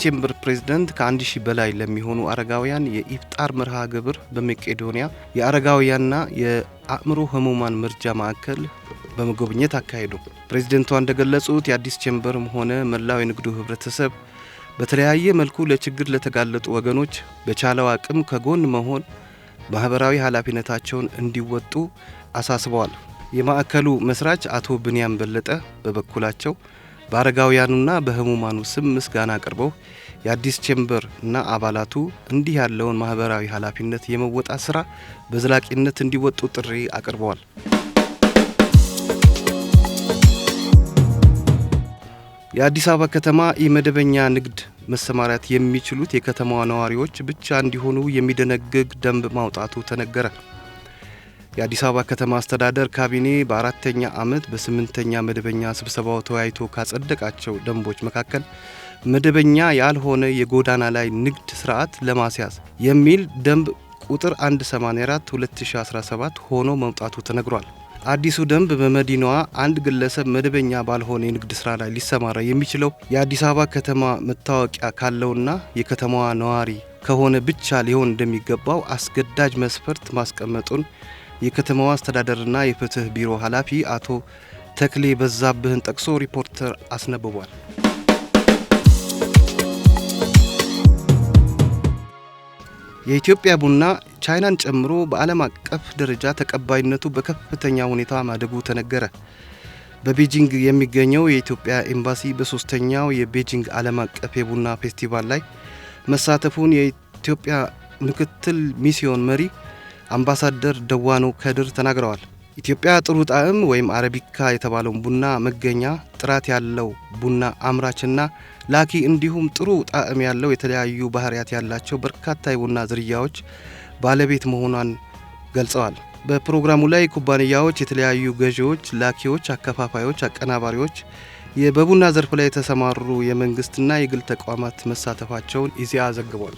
ቼምበር ፕሬዝዳንት ከ1000 በላይ ለሚሆኑ አረጋውያን የኢፍጣር መርሃ ግብር በመቄዶንያ የአረጋውያንና የአእምሮ ህሙማን መርጃ ማዕከል በመጎብኘት አካሄዱ። ፕሬዝዳንቱ እንደገለጹት የአዲስ ቼምበርም ሆነ መላው የንግዱ ህብረተሰብ በተለያየ መልኩ ለችግር ለተጋለጡ ወገኖች በቻለው አቅም ከጎን መሆን ማህበራዊ ኃላፊነታቸውን እንዲወጡ አሳስበዋል። የማዕከሉ መስራች አቶ ብንያም በለጠ በበኩላቸው በአረጋውያኑና በህሙማኑ ስም ምስጋና አቅርበው የአዲስ ቼምበር እና አባላቱ እንዲህ ያለውን ማህበራዊ ኃላፊነት የመወጣት ስራ በዘላቂነት እንዲወጡ ጥሪ አቅርበዋል። የአዲስ አበባ ከተማ የመደበኛ ንግድ መሰማራት የሚችሉት የከተማዋ ነዋሪዎች ብቻ እንዲሆኑ የሚደነግግ ደንብ ማውጣቱ ተነገረ። የአዲስ አበባ ከተማ አስተዳደር ካቢኔ በአራተኛ ዓመት በ8ኛ መደበኛ ስብሰባው ተወያይቶ ካጸደቃቸው ደንቦች መካከል መደበኛ ያልሆነ የጎዳና ላይ ንግድ ስርዓት ለማስያዝ የሚል ደንብ ቁጥር 184/2017 ሆኖ መውጣቱ ተነግሯል። አዲሱ ደንብ በመዲናዋ አንድ ግለሰብ መደበኛ ባልሆነ የንግድ ስራ ላይ ሊሰማራ የሚችለው የአዲስ አበባ ከተማ መታወቂያ ካለውና የከተማዋ ነዋሪ ከሆነ ብቻ ሊሆን እንደሚገባው አስገዳጅ መስፈርት ማስቀመጡን የከተማዋ አስተዳደርና የፍትህ ቢሮ ኃላፊ አቶ ተክሌ በዛብህን ጠቅሶ ሪፖርተር አስነብቧል። የኢትዮጵያ ቡና ቻይናን ጨምሮ በዓለም አቀፍ ደረጃ ተቀባይነቱ በከፍተኛ ሁኔታ ማደጉ ተነገረ። በቤጂንግ የሚገኘው የኢትዮጵያ ኤምባሲ በ3ኛው የቤጂንግ ዓለም አቀፍ የቡና ፌስቲቫል ላይ መሳተፉን የኢትዮጵያ ምክትል ሚስዮን መሪ አምባሳደር ደዋኖ ከድር ተናግረዋል። ኢትዮጵያ ጥሩ ጣዕም ወይም አረቢካ የተባለውን ቡና መገኛ፣ ጥራት ያለው ቡና አምራችና ላኪ እንዲሁም ጥሩ ጣዕም ያለው የተለያዩ ባህሪያት ያላቸው በርካታ የቡና ዝርያዎች ባለቤት መሆኗን ገልጸዋል። በፕሮግራሙ ላይ ኩባንያዎች፣ የተለያዩ ገዢዎች፣ ላኪዎች፣ አከፋፋዮች፣ አቀናባሪዎች፣ በቡና ዘርፍ ላይ የተሰማሩ የመንግስትና የግል ተቋማት መሳተፋቸውን ኢዜአ ዘግቧል።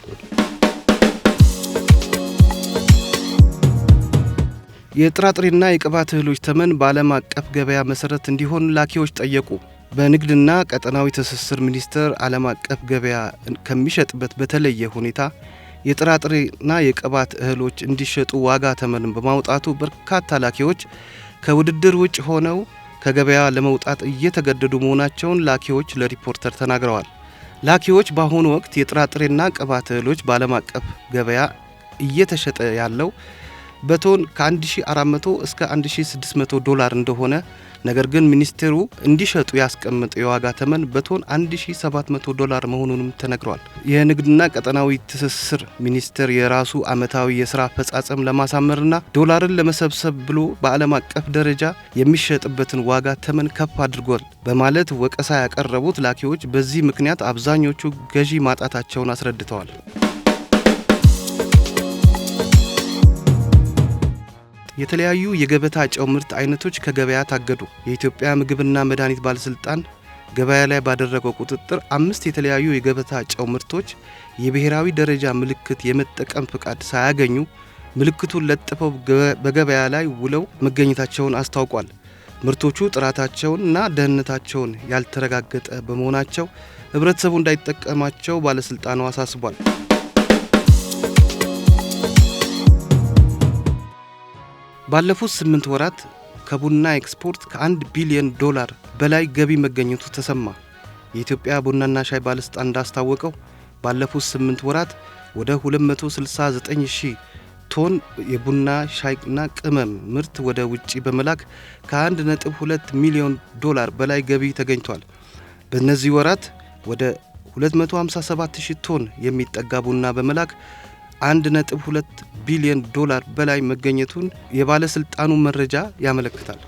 የጥራጥሬና የቅባት እህሎች ተመን በዓለም አቀፍ ገበያ መሰረት እንዲሆን ላኪዎች ጠየቁ። በንግድና ቀጠናዊ ትስስር ሚኒስቴር ዓለም አቀፍ ገበያ ከሚሸጥበት በተለየ ሁኔታ የጥራጥሬና የቅባት እህሎች እንዲሸጡ ዋጋ ተመን በማውጣቱ በርካታ ላኪዎች ከውድድር ውጭ ሆነው ከገበያ ለመውጣት እየተገደዱ መሆናቸውን ላኪዎች ለሪፖርተር ተናግረዋል። ላኪዎች በአሁኑ ወቅት የጥራጥሬና ቅባት እህሎች በዓለም አቀፍ ገበያ እየተሸጠ ያለው በቶን ከ1400 እስከ 1600 ዶላር እንደሆነ፣ ነገር ግን ሚኒስቴሩ እንዲሸጡ ያስቀመጠው የዋጋ ተመን በቶን 1700 ዶላር መሆኑንም ተነግሯል። የንግድና ቀጠናዊ ትስስር ሚኒስቴር የራሱ ዓመታዊ የሥራ አፈጻጸም ለማሳመርና ዶላርን ለመሰብሰብ ብሎ በዓለም አቀፍ ደረጃ የሚሸጥበትን ዋጋ ተመን ከፍ አድርጓል በማለት ወቀሳ ያቀረቡት ላኪዎች በዚህ ምክንያት አብዛኞቹ ገዢ ማጣታቸውን አስረድተዋል። የተለያዩ የገበታ ጨው ምርት አይነቶች ከገበያ ታገዱ። የኢትዮጵያ ምግብና መድኃኒት ባለስልጣን ገበያ ላይ ባደረገው ቁጥጥር 5 የተለያዩ የገበታ ጨው ምርቶች የብሔራዊ ደረጃ ምልክት የመጠቀም ፍቃድ ሳያገኙ ምልክቱን ለጥፈው በገበያ ላይ ውለው መገኘታቸውን አስታውቋል። ምርቶቹ ጥራታቸውንና ደህንነታቸውን ያልተረጋገጠ በመሆናቸው ህብረተሰቡ እንዳይጠቀማቸው ባለስልጣኑ አሳስቧል። ባለፉት 8 ወራት ከቡና ኤክስፖርት ከ1 ቢሊዮን ዶላር በላይ ገቢ መገኘቱ ተሰማ። የኢትዮጵያ ቡናና ሻይ ባለስልጣን እንዳስታወቀው ባለፉት 8 ወራት ወደ 269,000 ቶን የቡና ሻይና ቅመም ምርት ወደ ውጪ በመላክ ከ1.2 ሚሊዮን ዶላር በላይ ገቢ ተገኝቷል። በእነዚህ ወራት ወደ 257,000 ቶን የሚጠጋ ቡና በመላክ 1.2 ቢሊዮን ዶላር በላይ መገኘቱን የባለስልጣኑ መረጃ ያመለክታል።